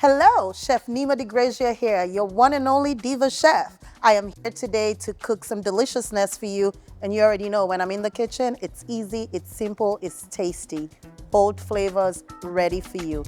Hello, Chef Niema DiGrazia here, your one and only diva chef. I am here today to cook some deliciousness for you, and you already know when I'm in the kitchen, it's easy, it's simple, it's tasty. Bold flavors ready for you.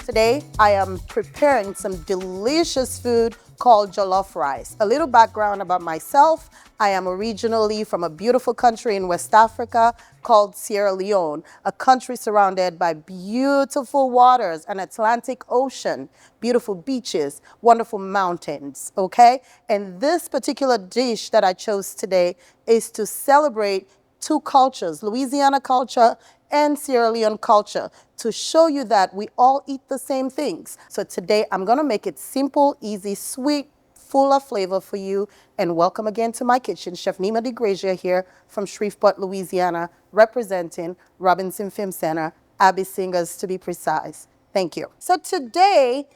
Today, I am preparing some delicious food called jollof rice. A little background about myself. I am originally from a beautiful country in West Africa called Sierra Leone, a country surrounded by beautiful waters, an Atlantic Ocean, beautiful beaches, wonderful mountains, okay? And this particular dish that I chose today is to celebrate two cultures, Louisiana culture and Sierra Leone culture, to show you that we all eat the same things. So today I'm gonna make it simple, easy, sweet, full of flavor for you. And welcome again to my kitchen. Chef Niema DiGrazia here from Shreveport, Louisiana, representing Robinson Film Center, Abbey Singers to be precise. Thank you. So today,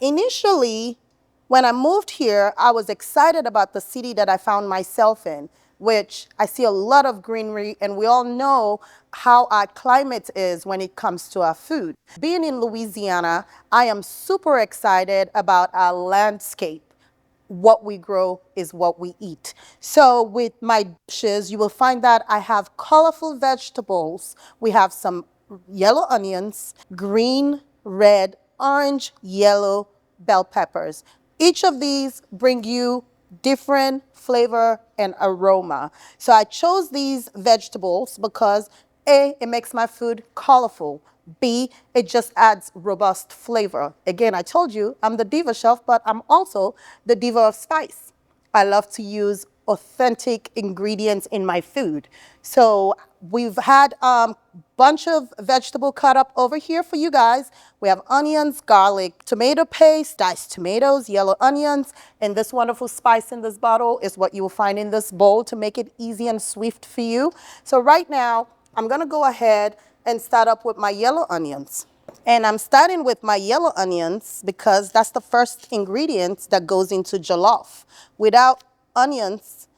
initially, when I moved here, I was excited about the city that I found myself in, which I see a lot of greenery, and we all know how our climate is when it comes to our food. Being in Louisiana, I am super excited about our landscape. What we grow is what we eat. So with my dishes, you will find that I have colorful vegetables. We have some yellow onions, green, red, orange, yellow bell peppers. Each of these bring you different flavor and aroma. So I chose these vegetables because A, it makes my food colorful. B, it just adds robust flavor. Again, I told you I'm the diva chef, but I'm also the diva of spice. I love to use authentic ingredients in my food. So we've had a bunch of vegetable cut up over here for you guys. We have onions, garlic, tomato paste, diced tomatoes, yellow onions, and this wonderful spice in this bottle is what you will find in this bowl to make it easy and swift for you. So right now, I'm gonna go ahead and start up with my yellow onions. And I'm starting with my yellow onions because that's the first ingredient that goes into jollof. Without onions,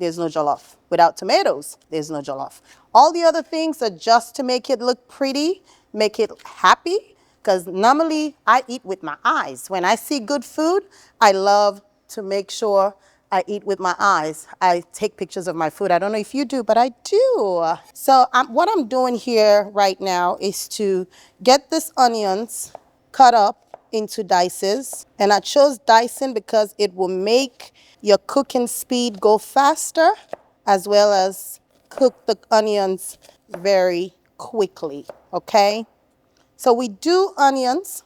there's no jollof. Without tomatoes, there's no jollof. All the other things are just to make it look pretty, make it happy, because normally I eat with my eyes. When I see good food, I love to make sure I eat with my eyes. I take pictures of my food. I don't know if you do, but I do. So what I'm doing here right now is to get these onions cut up into dices. And I chose dicing because it will make your cooking speed go faster, as well as cook the onions very quickly, okay? So we do onions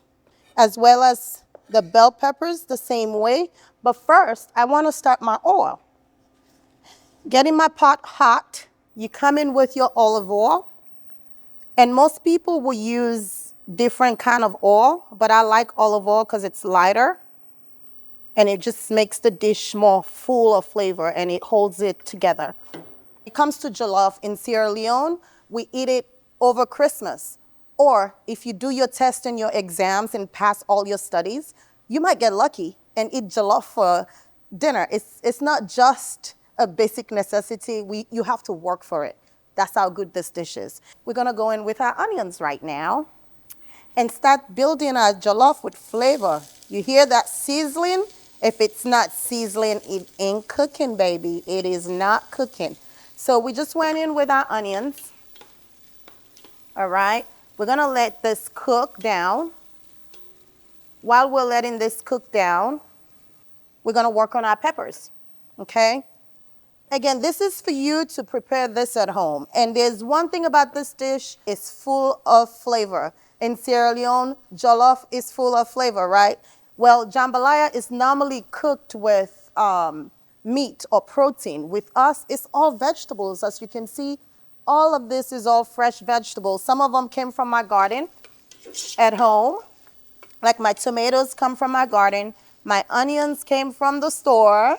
as well as the bell peppers the same way. But first, I want to start my oil. Getting my pot hot, you come in with your olive oil. And most people will use different kind of oil, but I like olive oil because it's lighter. And it just makes the dish more full of flavor and it holds it together. When it comes to jollof in Sierra Leone, we eat it over Christmas. Or if you do your test and your exams and pass all your studies, you might get lucky and eat jollof for dinner. It's not just a basic necessity. You have to work for it. That's how good this dish is. We're gonna go in with our onions right now and start building our jollof with flavor. You hear that sizzling? If it's not sizzling, it ain't cooking, baby. It is not cooking. So we just went in with our onions. All right, we're gonna let this cook down. While we're letting this cook down, we're gonna work on our peppers, okay? Again, this is for you to prepare this at home. And there's one thing about this dish, it's full of flavor. In Sierra Leone, jollof is full of flavor, right? Well, jambalaya is normally cooked with meat or protein. With us, it's all vegetables. As you can see, all of this is all fresh vegetables. Some of them came from my garden at home. Like my tomatoes come from my garden. My onions came from the store.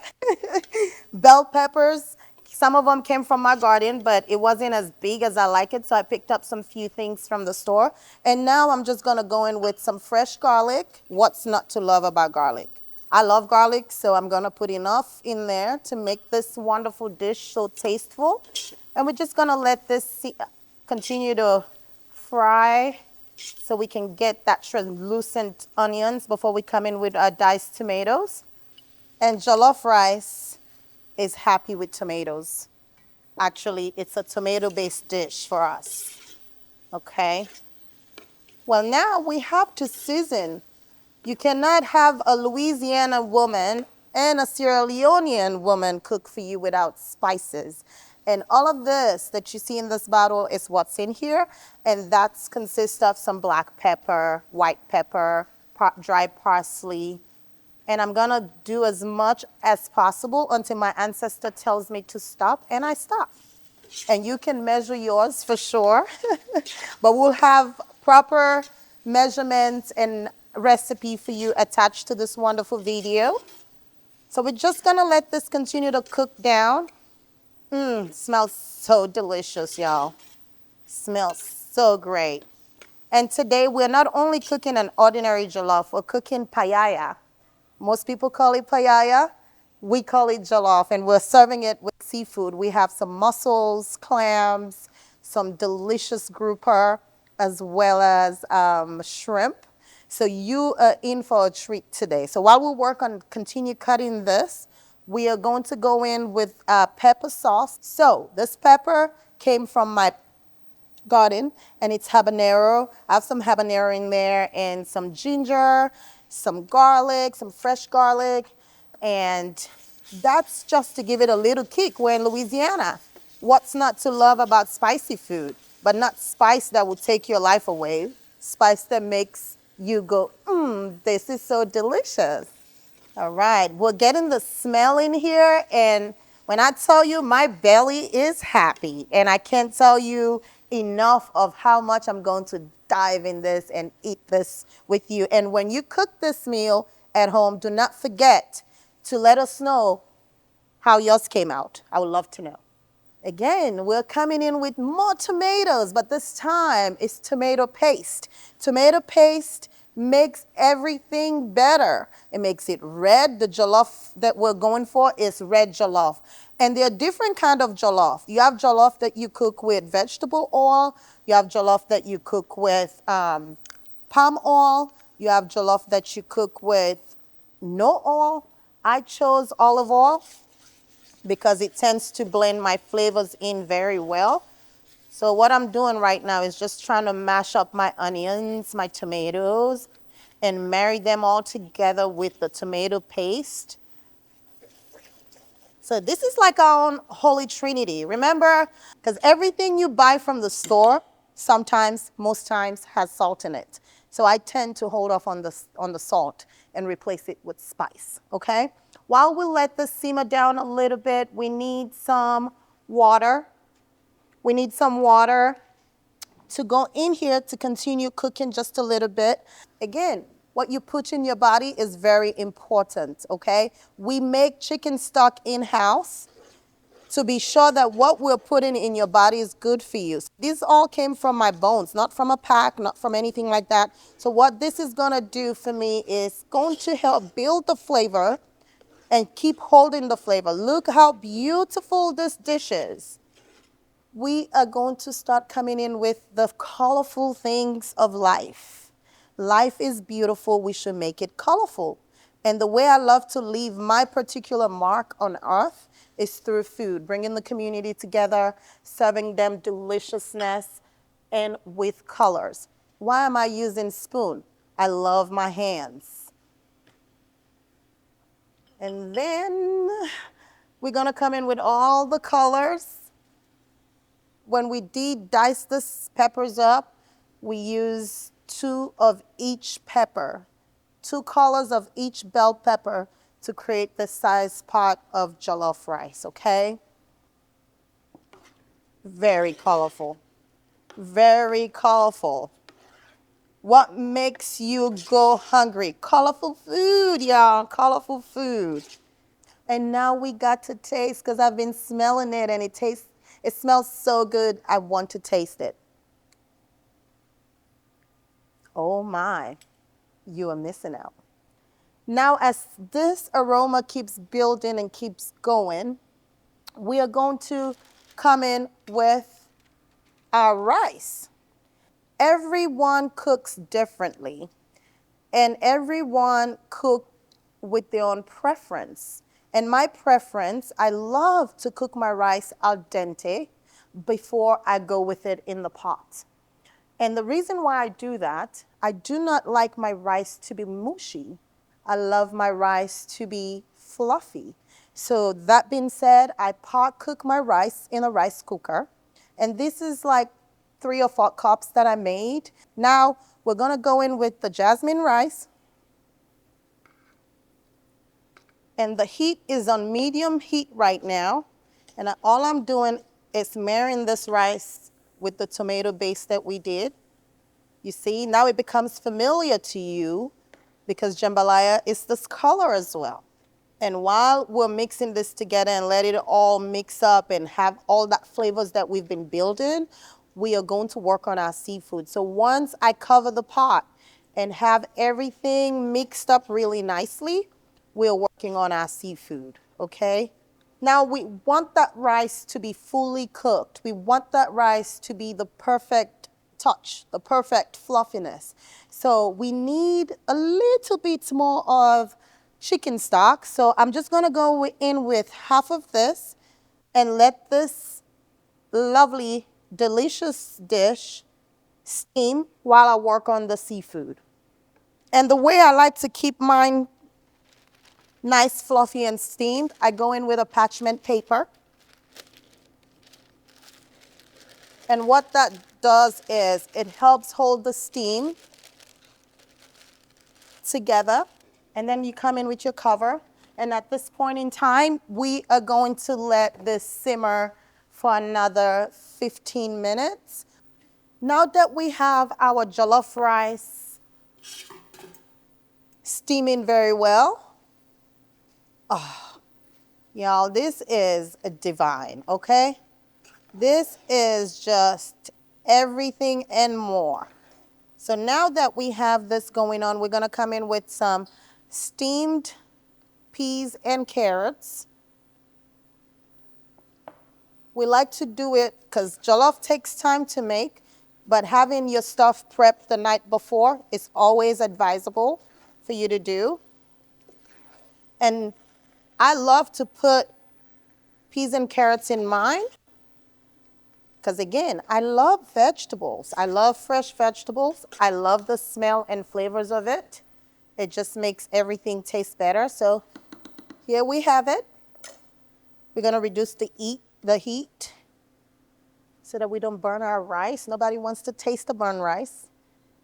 Bell peppers, some of them came from my garden, but it wasn't as big as I like it, so I picked up some few things from the store. And now I'm just gonna go in with some fresh garlic. What's not to love about garlic? I love garlic, so I'm gonna put enough in there to make this wonderful dish so tasteful. And we're just gonna let this continue to fry so we can get that translucent onions before we come in with our diced tomatoes. And jollof rice is happy with tomatoes. Actually, it's a tomato-based dish for us, okay? Well, now we have to season. You cannot have a Louisiana woman and a Sierra Leonean woman cook for you without spices. And all of this that you see in this bottle is what's in here, and that consists of some black pepper, white pepper, dry parsley, and I'm gonna do as much as possible until my ancestor tells me to stop, and I stop. And you can measure yours for sure, but we'll have proper measurements and recipe for you attached to this wonderful video. So we're just gonna let this continue to cook down. Smells so delicious, y'all. Smells so great. And today we're not only cooking an ordinary jollof, we're cooking paella. Most people call it paella. We call it jollof, and we're serving it with seafood. We have some mussels, clams, some delicious grouper, as well as shrimp. So you are in for a treat today. So while we work on continue cutting this, we are going to go in with pepper sauce. So this pepper came from my garden, and it's habanero. I have some habanero in there and some ginger, some garlic, some fresh garlic, and that's just to give it a little kick. We're in Louisiana. What's not to love about spicy food? But not spice that will take your life away. Spice that makes you go, this is so delicious. All right, we're getting the smell in here, and when I tell you my belly is happy, and I can't tell you enough of how much I'm going to dive in this and eat this with you. And when you cook this meal at home, do not forget to let us know how yours came out. I would love to know. Again, we're coming in with more tomatoes, but this time it's tomato paste. Tomato paste makes everything better. It makes it red. The jollof that we're going for is red jollof. And there are different kind of jollof. You have jollof that you cook with vegetable oil. You have jollof that you cook with palm oil. You have jollof that you cook with no oil. I chose olive oil because it tends to blend my flavors in very well. So what I'm doing right now is just trying to mash up my onions, my tomatoes, and marry them all together with the tomato paste. So this is like our own Holy Trinity, remember? Because everything you buy from the store, sometimes, most times, has salt in it. So I tend to hold off on the salt and replace it with spice, okay? While we let this simmer down a little bit, we need some water. We need some water to go in here to continue cooking just a little bit. Again, what you put in your body is very important, okay? We make chicken stock in-house to be sure that what we're putting in your body is good for you. These all came from my bones, not from a pack, not from anything like that. So what this is gonna do for me is going to help build the flavor and keep holding the flavor. Look how beautiful this dish is. We are going to start coming in with the colorful things of life. Life is beautiful, we should make it colorful. And the way I love to leave my particular mark on earth is through food, bringing the community together, serving them deliciousness, and with colors. Why am I using spoon? I love my hands. And then we're gonna come in with all the colors. When we dice the peppers up, we use 2 of each pepper, 2 colors of each bell pepper to create the size pot of jollof rice, okay? Very colorful, very colorful. What makes you go hungry? Colorful food, y'all, colorful food. And now we got to taste, because I've been smelling it and it smells so good, I want to taste it. Oh my, you are missing out. Now, as this aroma keeps building and keeps going, we are going to come in with our rice. Everyone cooks differently, and everyone cooks with their own preference. And my preference, I love to cook my rice al dente before I go with it in the pot. And the reason why I do that, I do not like my rice to be mushy. I love my rice to be fluffy. So that being said, I pot cook my rice in a rice cooker. And this is like 3 or 4 cups that I made. Now we're gonna go in with the jasmine rice. And the heat is on medium heat right now. And all I'm doing is marrying this rice with the tomato base that we did. You see, now it becomes familiar to you because jambalaya is this color as well. And while we're mixing this together and let it all mix up and have all that flavors that we've been building, we are going to work on our seafood. So once I cover the pot and have everything mixed up really nicely, we're working on our seafood, okay? Now we want that rice to be fully cooked. We want that rice to be the perfect touch, the perfect fluffiness. So we need a little bit more of chicken stock. So I'm just gonna go in with half of this and let this lovely, delicious dish steam while I work on the seafood. And the way I like to keep mine nice, fluffy, and steamed, I go in with a parchment paper. And what that does is it helps hold the steam together. And then you come in with your cover. And at this point in time, we are going to let this simmer for another 15 minutes. Now that we have our jollof rice steaming very well, y'all, this is divine, okay? This is just everything and more. So now that we have this going on, we're gonna come in with some steamed peas and carrots. We like to do it because jollof takes time to make, but having your stuff prepped the night before is always advisable for you to do. And I love to put peas and carrots in mine because, again, I love vegetables. I love fresh vegetables. I love the smell and flavors of it. It just makes everything taste better. So here we have it. We're going to reduce the heat so that we don't burn our rice. Nobody wants to taste the burnt rice.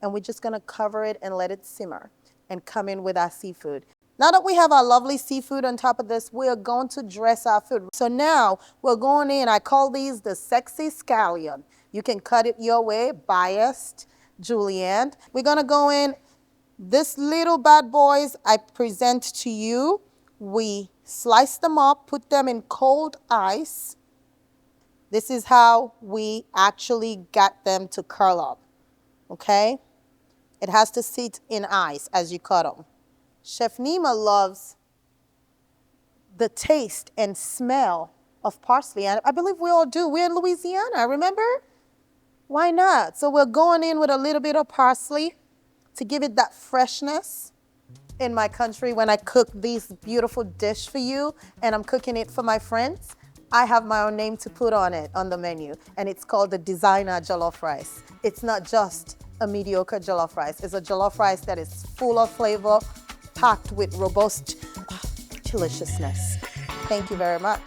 And we're just going to cover it and let it simmer and come in with our seafood. Now that we have our lovely seafood on top of this, we are going to dress our food. So now we're going in, I call these the sexy scallion. You can cut it your way, biased, julienne. We're gonna go in, this little bad boys I present to you. We slice them up, put them in cold ice. This is how we actually got them to curl up, okay? It has to sit in ice as you cut them. Chef Niema loves the taste and smell of parsley. And I believe we all do. We're in Louisiana, remember? Why not? So we're going in with a little bit of parsley to give it that freshness. In my country, when I cook this beautiful dish for you and I'm cooking it for my friends, I have my own name to put on it, on the menu. And it's called the designer jollof rice. It's not just a mediocre jollof rice. It's a jollof rice that is full of flavor, packed with robust deliciousness. Thank you very much.